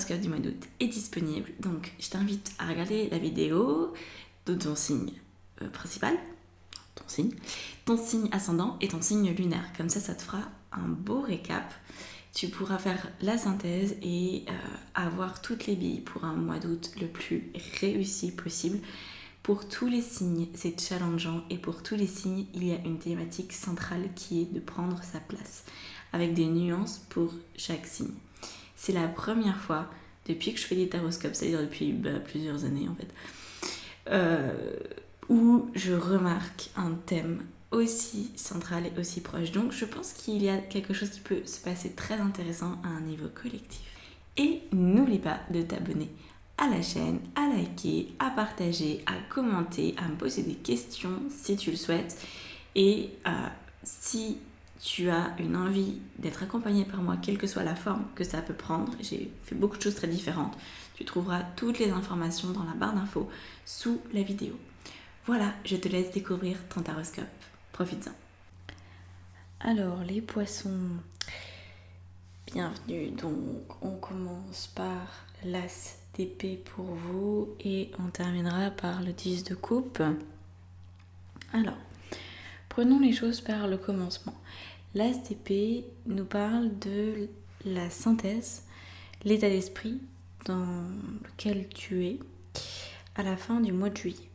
horoscope du mois d'août est disponible, donc je t'invite à regarder la vidéo de ton signe principal, ton signe ascendant et ton signe lunaire. Comme ça te fera un beau récap. Tu pourras faire la synthèse et avoir toutes les billes pour un mois d'août le plus réussi possible. Pour tous les signes, c'est challengeant et pour tous les signes, il y a une thématique centrale qui est de prendre sa place, avec des nuances pour chaque signe. C'est la première fois depuis que je fais des taroscopes, c'est-à-dire depuis plusieurs années en fait, où je remarque un thème aussi central et aussi proche. Donc je pense qu'il y a quelque chose qui peut se passer très intéressant à un niveau collectif. Et n'oublie pas de t'abonner à la chaîne, à liker, à partager, à commenter, à me poser des questions si tu le souhaites. Et si tu as une envie d'être accompagné par moi, quelle que soit la forme que ça peut prendre, j'ai fait beaucoup de choses très différentes. Tu trouveras toutes les informations dans la barre d'infos sous la vidéo. Voilà, je te laisse découvrir ton taroscope. Profites-en. Alors, les poissons, bienvenue. Donc, on commence par l'as d'épée pour vous et on terminera par le 10 de coupe. Alors, prenons les choses par le commencement. L'as d'épée nous parle de la synthèse, l'état d'esprit dans lequel tu es à la fin du mois de juillet.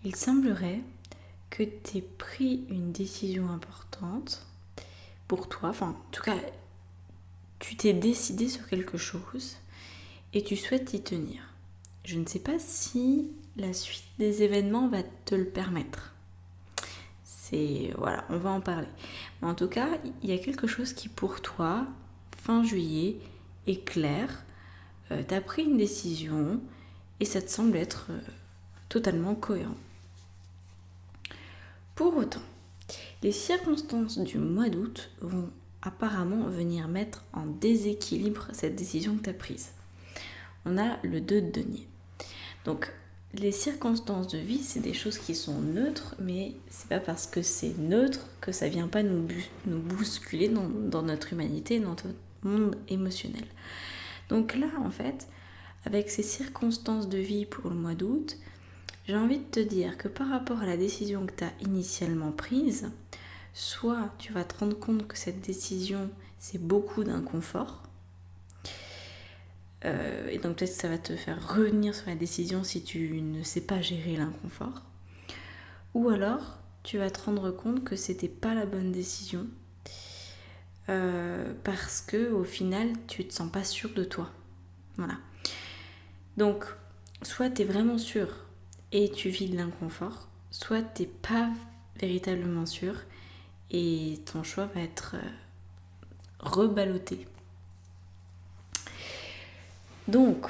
Il semblerait que tu aies pris une décision importante pour toi, enfin en tout cas tu t'es décidé sur quelque chose et tu souhaites y tenir. Je ne sais pas si la suite des événements va te le permettre. Voilà, on va en parler. Mais en tout cas, il y a quelque chose qui pour toi, fin juillet, est clair. Tu as pris une décision et ça te semble être totalement cohérent. Pour autant, les circonstances du mois d'août vont apparemment venir mettre en déséquilibre cette décision que tu as prise. On a le 2 de denier. Donc, les circonstances de vie, c'est des choses qui sont neutres, mais c'est pas parce que c'est neutre que ça vient pas nous bousculer dans notre humanité, dans notre monde émotionnel. Donc là, en fait, avec ces circonstances de vie pour le mois d'août, j'ai envie de te dire que par rapport à la décision que tu as initialement prise, soit tu vas te rendre compte que cette décision, c'est beaucoup d'inconfort, et donc peut-être que ça va te faire revenir sur la décision si tu ne sais pas gérer l'inconfort, ou alors tu vas te rendre compte que c'était pas la bonne décision, parce que au final tu te sens pas sûr de toi. Voilà. Donc soit tu es vraiment sûr et tu vis de l'inconfort, soit t'es pas véritablement sûr et ton choix va être reballotté. Donc,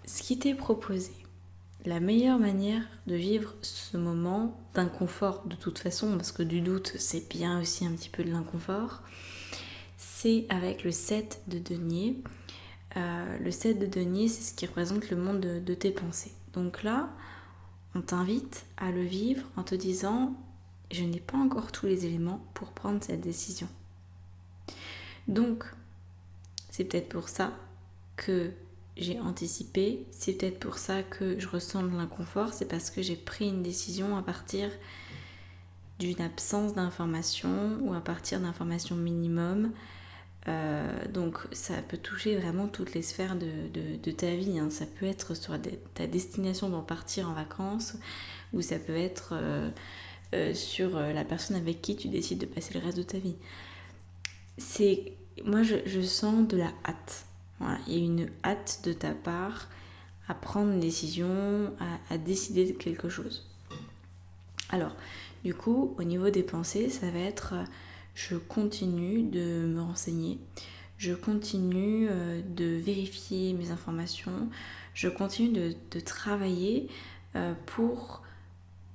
ce qui t'est proposé, la meilleure manière de vivre ce moment d'inconfort, de toute façon, parce que du doute, c'est bien aussi un petit peu de l'inconfort, c'est avec le 7 de denier. Le 7 de denier, c'est ce qui représente le monde de tes pensées. Donc là, on t'invite à le vivre en te disant « Je n'ai pas encore tous les éléments pour prendre cette décision ». Donc, c'est peut-être pour ça que j'ai anticipé, c'est peut-être pour ça que je ressens de l'inconfort, c'est parce que j'ai pris une décision à partir d'une absence d'information ou à partir d'informations minimum. Donc ça peut toucher vraiment toutes les sphères de ta vie, hein. Ça peut être sur ta destination d'en partir en vacances, ou ça peut être sur la personne avec qui tu décides de passer le reste de ta vie. Moi je sens de la hâte. Voilà, il y a une hâte de ta part à prendre une décision, à décider de quelque chose. Alors, du coup, au niveau des pensées, ça va être je continue de me renseigner, je continue de vérifier mes informations, je continue de travailler pour,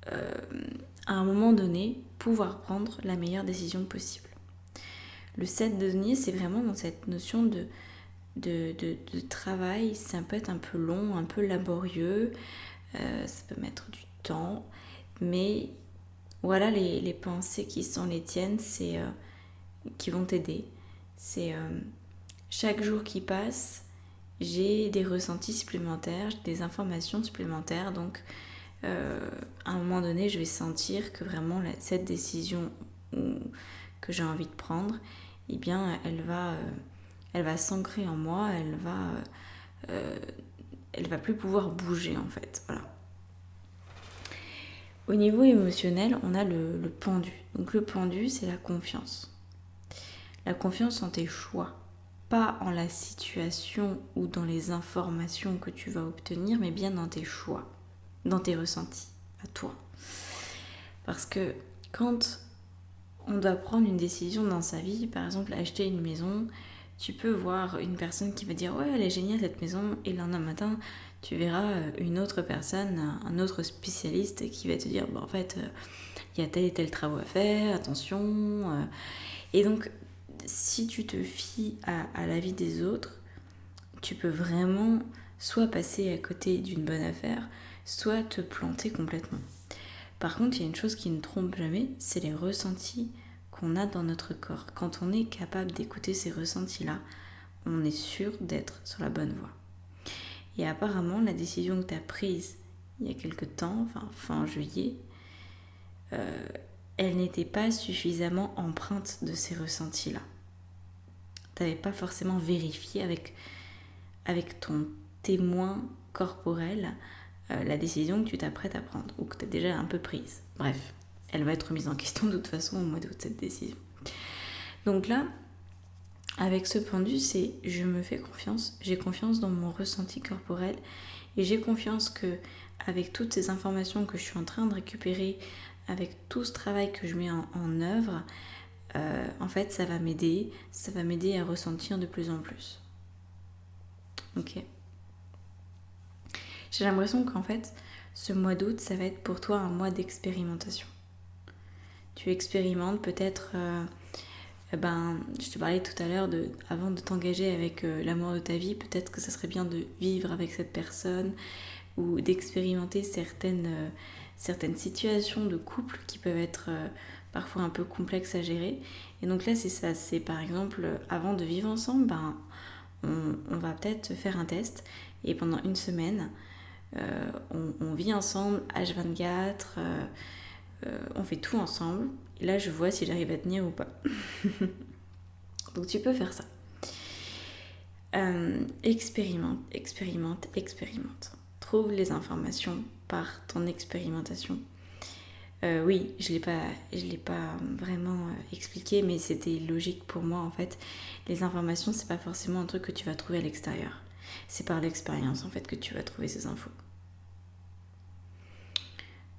à un moment donné, pouvoir prendre la meilleure décision possible. Le 7 de denier, c'est vraiment dans cette notion de travail. Ça peut être un peu long, un peu laborieux, ça peut mettre du temps, mais voilà les pensées qui sont les tiennes, qui vont t'aider. C'est chaque jour qui passe j'ai des ressentis supplémentaires, j'ai des informations supplémentaires. Donc, à un moment donné, je vais sentir que vraiment cette décision que j'ai envie de prendre, eh bien, elle va s'ancrer en moi, elle va plus pouvoir bouger en fait. Voilà. Au niveau émotionnel, on a le pendu. Donc le pendu, c'est la confiance. La confiance en tes choix. Pas en la situation ou dans les informations que tu vas obtenir, mais bien dans tes choix, dans tes ressentis, à toi. Parce que quand on doit prendre une décision dans sa vie, par exemple acheter une maison, tu peux voir une personne qui va dire « Ouais, elle est géniale cette maison » et le lendemain matin, tu verras une autre personne, un autre spécialiste qui va te dire « En fait, il y a tel et tel travaux à faire, attention. » Et donc, si tu te fies à l'avis des autres, tu peux vraiment soit passer à côté d'une bonne affaire, soit te planter complètement. Par contre, il y a une chose qui ne trompe jamais, c'est les ressentis qu'on a dans notre corps. Quand on est capable d'écouter ces ressentis-là, on est sûr d'être sur la bonne voie. Et apparemment, la décision que tu as prise il y a quelques temps, fin juillet, elle n'était pas suffisamment empreinte de ces ressentis-là. Tu n'avais pas forcément vérifié avec ton témoin corporel la décision que tu t'apprêtes à prendre ou que tu as déjà un peu prise. Bref, elle va être remise en question de toute façon au mois d'août, cette décision. Donc là, avec ce pendu, c'est je me fais confiance, j'ai confiance dans mon ressenti corporel et j'ai confiance que avec toutes ces informations que je suis en train de récupérer, avec tout ce travail que je mets en œuvre, en fait ça va m'aider à ressentir de plus en plus. Ok. J'ai l'impression qu'en fait, ce mois d'août, ça va être pour toi un mois d'expérimentation. Tu expérimentes peut-être, je te parlais tout à l'heure, avant de t'engager avec l'amour de ta vie, peut-être que ça serait bien de vivre avec cette personne ou d'expérimenter certaines situations de couple qui peuvent être parfois un peu complexes à gérer. Et donc là, c'est ça, c'est par exemple, avant de vivre ensemble, on va peut-être faire un test et pendant une semaine, on vit ensemble, H24, on fait tout ensemble. Et là, je vois si j'arrive à tenir ou pas. Donc tu peux faire ça. Expérimente. Trouve les informations par ton expérimentation. Oui, je l'ai pas vraiment expliqué, mais c'était logique pour moi en fait. Les informations, c'est pas forcément un truc que tu vas trouver à l'extérieur. C'est par l'expérience en fait que tu vas trouver ces infos.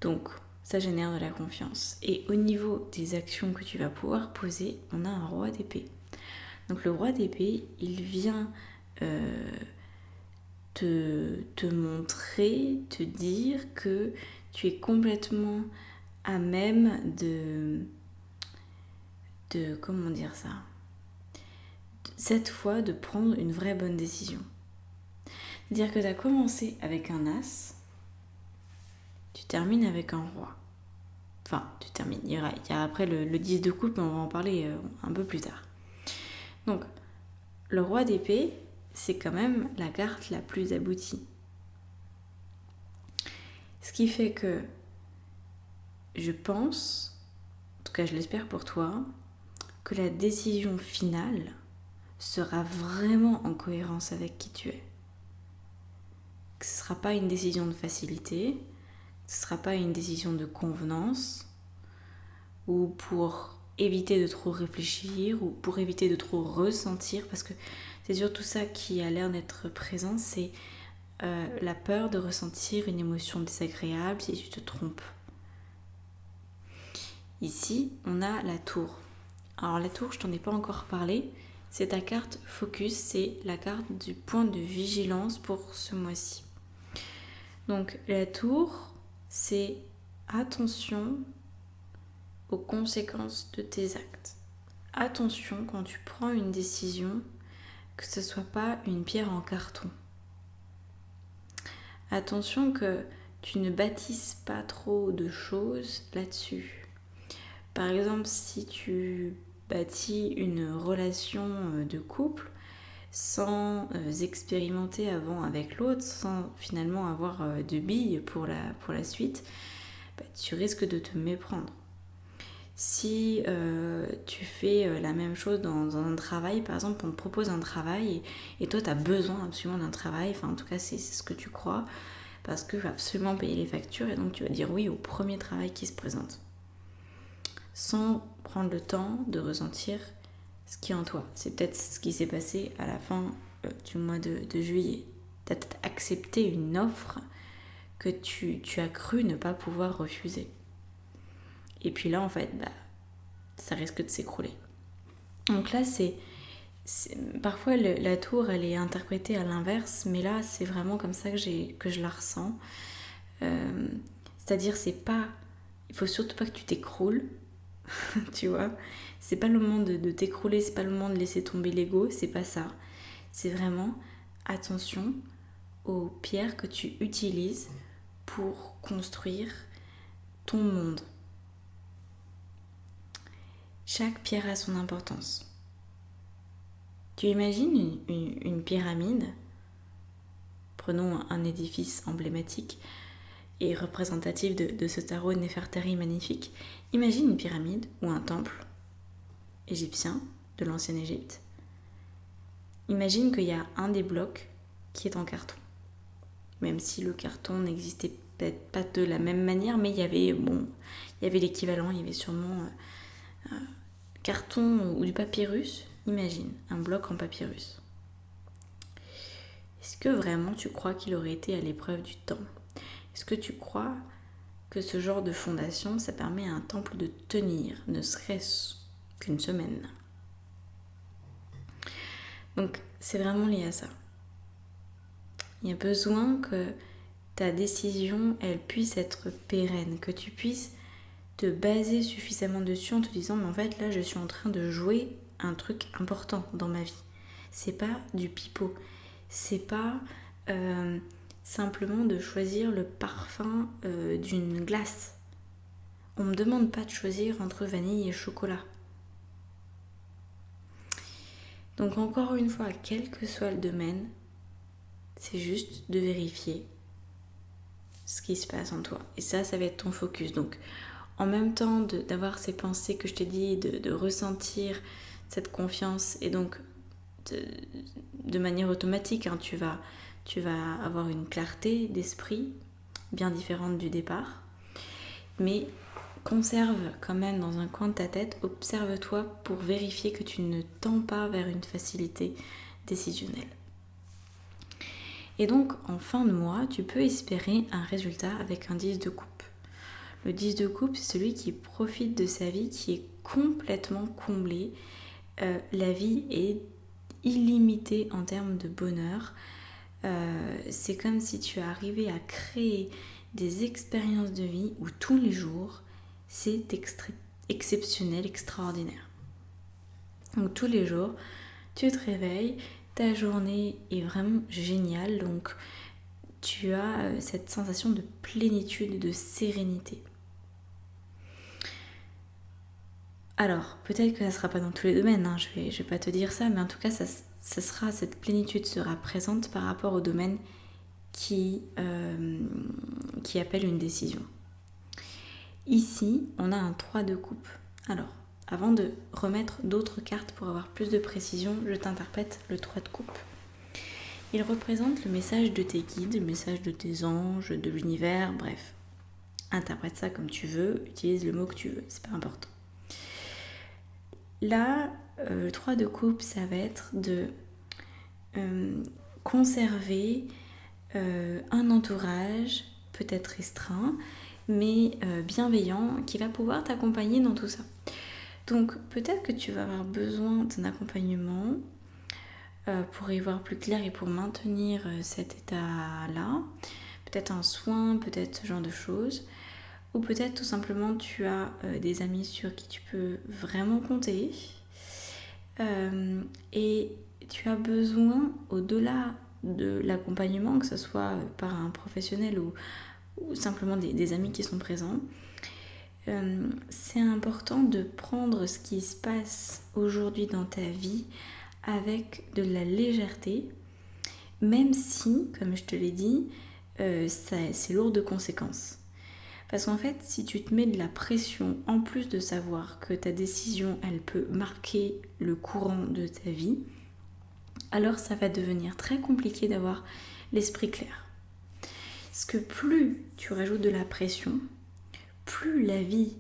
Donc, ça génère de la confiance. Et au niveau des actions que tu vas pouvoir poser, on a un roi d'épée. Donc le roi d'épée, il vient te montrer, te dire que tu es complètement à même comment dire ça, cette fois de prendre une vraie bonne décision. C'est-à-dire que tu as commencé avec un as, tu termines avec un roi. Enfin, tu termines. Il y a après le 10 de coupe, mais on va en parler un peu plus tard. Donc, le roi d'épée, c'est quand même la carte la plus aboutie. Ce qui fait que je pense, en tout cas je l'espère pour toi, que la décision finale sera vraiment en cohérence avec qui tu es. Que ce ne sera pas une décision de facilité, ce ne sera pas une décision de convenance, ou pour éviter de trop réfléchir, ou pour éviter de trop ressentir, parce que c'est surtout ça qui a l'air d'être présent, c'est la peur de ressentir une émotion désagréable si tu te trompes. Ici, on a la tour. Alors la tour, je t'en ai pas encore parlé, c'est ta carte focus, c'est la carte du point de vigilance pour ce mois-ci. Donc la tour, c'est attention aux conséquences de tes actes. Attention quand tu prends une décision, que ce ne soit pas une pierre en carton. Attention que tu ne bâtisses pas trop de choses là-dessus. Par exemple, si tu bâtis une relation de couple, sans expérimenter avant avec l'autre, sans finalement avoir de billes pour la suite, tu risques de te méprendre. Si tu fais la même chose dans un travail, par exemple, on te propose un travail et toi tu as besoin absolument d'un travail, enfin en tout cas c'est ce que tu crois, parce que tu vas absolument payer les factures et donc tu vas dire oui au premier travail qui se présente. Sans prendre le temps de ressentir ce qui est en toi. C'est peut-être ce qui s'est passé à la fin du mois de juillet. Tu as peut-être accepté une offre que tu as cru ne pas pouvoir refuser. Et puis là, en fait, ça risque de s'écrouler. Donc là, parfois la tour, elle est interprétée à l'inverse, mais là, c'est vraiment comme ça que je la ressens. C'est-à-dire, il faut surtout pas que tu t'écroules, tu vois. C'est pas le moment de t'écrouler, c'est pas le moment de laisser tomber l'ego, c'est pas ça. C'est vraiment attention aux pierres que tu utilises pour construire ton monde. Chaque pierre a son importance. Tu imagines une pyramide, prenons un édifice emblématique et représentatif de ce tarot Néfertari magnifique. Imagine une pyramide ou un temple égyptien de l'ancienne Égypte. Imagine qu'il y a un des blocs qui est en carton. Même si le carton n'existait peut-être pas de la même manière, mais il y avait l'équivalent, il y avait sûrement carton ou du papyrus. Imagine un bloc en papyrus. Est-ce que vraiment tu crois qu'il aurait été à l'épreuve du temps ? Est-ce que tu crois que ce genre de fondation, ça permet à un temple de tenir, ne serait-ce qu'une semaine ? Donc c'est vraiment lié à ça. Il y a besoin que ta décision, elle puisse être pérenne, que tu puisses te baser suffisamment dessus en te disant mais en fait là je suis en train de jouer un truc important dans ma vie. C'est pas du pipeau, c'est pas simplement de choisir le parfum d'une glace. On me demande pas de choisir entre vanille et chocolat. Donc encore une fois, quel que soit le domaine, c'est juste de vérifier ce qui se passe en toi. Et ça va être ton focus. Donc en même temps d'avoir ces pensées que je t'ai dit, de ressentir cette confiance et donc de manière automatique, tu vas avoir une clarté d'esprit bien différente du départ. Mais conserve quand même dans un coin de ta tête, observe-toi pour vérifier que tu ne tends pas vers une facilité décisionnelle. Et donc en fin de mois, tu peux espérer un résultat avec un 10 de coupe. Le 10 de coupe, c'est celui qui profite de sa vie, qui est complètement comblé. La vie est illimitée en termes de bonheur. C'est comme si tu arrivais à créer des expériences de vie où tous les jours, c'est exceptionnel, extraordinaire. Donc tous les jours, tu te réveilles, ta journée est vraiment géniale, donc tu as cette sensation de plénitude, de sérénité. Alors, peut-être que ça ne sera pas dans tous les domaines, je vais pas te dire ça, mais en tout cas, cette plénitude sera présente par rapport au domaine qui appelle une décision. Ici, on a un 3 de coupe. Alors, avant de remettre d'autres cartes pour avoir plus de précision, je t'interprète le 3 de coupe. Il représente le message de tes guides, le message de tes anges, de l'univers, bref. Interprète ça comme tu veux, utilise le mot que tu veux, c'est pas important. Là, le 3 de coupe, ça va être de conserver un entourage, peut-être restreint, mais bienveillant, qui va pouvoir t'accompagner dans tout ça. Donc peut-être que tu vas avoir besoin d'un accompagnement pour y voir plus clair et pour maintenir cet état-là. Peut-être un soin, peut-être ce genre de choses. Ou peut-être tout simplement tu as des amis sur qui tu peux vraiment compter. Et tu as besoin, au-delà de l'accompagnement, que ce soit par un professionnel ou simplement des amis qui sont présents, c'est important de prendre ce qui se passe aujourd'hui dans ta vie avec de la légèreté, même si, comme je te l'ai dit, c'est lourd de conséquences. Parce qu'en fait, si tu te mets de la pression, en plus de savoir que ta décision, elle peut marquer le courant de ta vie, alors ça va devenir très compliqué d'avoir l'esprit clair. Parce que plus tu rajoutes de la pression, plus la vie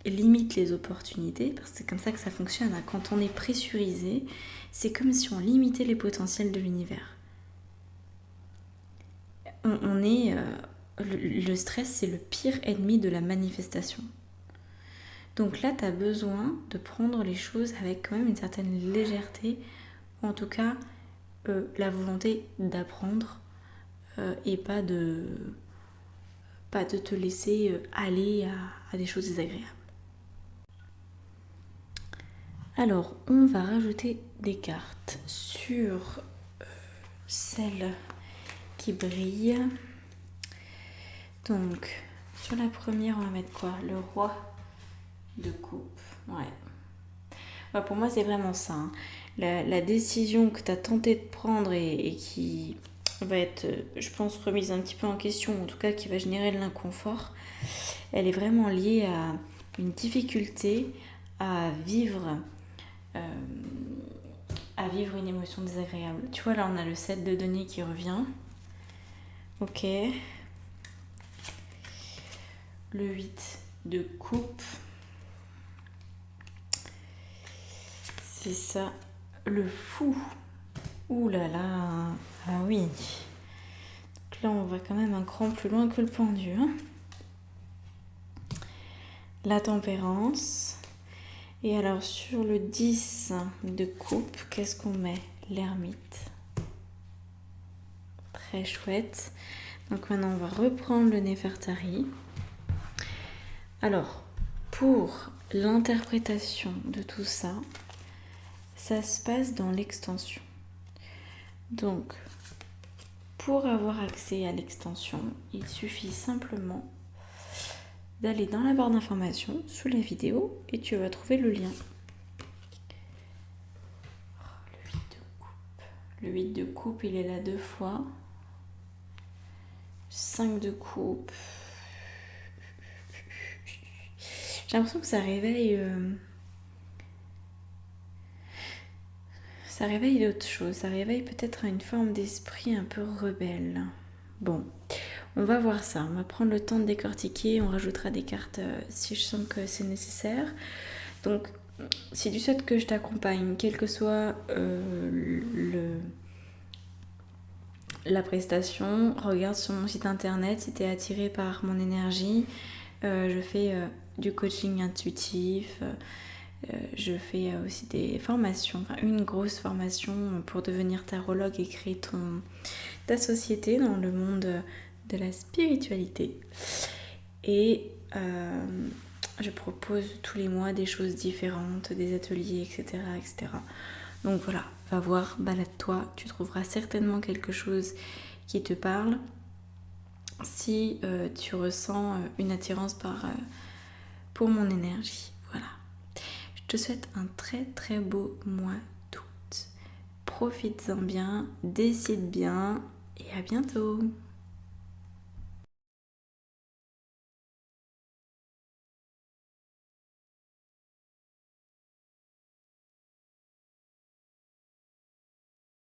limite les opportunités, parce que c'est comme ça que ça fonctionne. Quand on est pressurisé, c'est comme si on limitait les potentiels de l'univers. Le stress, c'est le pire ennemi de la manifestation. Donc là, tu as besoin de prendre les choses avec quand même une certaine légèreté, ou en tout cas la volonté d'apprendre et pas de te laisser aller à des choses désagréables. Alors, on va rajouter des cartes sur celle qui brille. Donc, sur la première, on va mettre quoi? Le roi de coupe. Ouais. Bah, pour moi, c'est vraiment ça. Hein. La décision que tu as tenté de prendre et qui va être, je pense, remise un petit peu en question, en tout cas qui va générer de l'inconfort, elle est vraiment liée à une difficulté à vivre une émotion désagréable. Tu vois, là, on a le 7 de denier qui revient. Ok. Le 8 de coupe. C'est ça. Le fou. Ouh là là. Ah oui. Donc là, on va quand même un cran plus loin que le pendu. Hein. La tempérance. Et alors, sur le 10 de coupe, qu'est-ce qu'on met? L'ermite. Très chouette. Donc maintenant, on va reprendre le Néfertari. Alors, pour l'interprétation de tout ça, ça se passe dans l'extension. Donc, pour avoir accès à l'extension, il suffit simplement d'aller dans la barre d'information sous la vidéo et tu vas trouver le lien. Le 8 de coupe. Le 8 de coupe, il est là 2 fois. 5 de coupe. J'ai l'impression que ça réveille d'autres choses. Ça réveille peut-être une forme d'esprit un peu rebelle. Bon, on va voir ça. On va prendre le temps de décortiquer. On rajoutera des cartes si je sens que c'est nécessaire. Donc, si tu souhaites que je t'accompagne, quelle que soit la prestation, regarde sur mon site internet si tu es attiré par mon énergie. Je fais du coaching intuitif. Je fais aussi des formations, une grosse formation pour devenir tarologue et créer ta société dans le monde de la spiritualité. Et je propose tous les mois des choses différentes, des ateliers, etc. etc. Donc voilà, va voir, balade-toi, tu trouveras certainement quelque chose qui te parle. Si tu ressens une attirance pour mon énergie. Voilà. Je te souhaite un très très beau mois d'août. Profites-en bien, décide bien et à bientôt.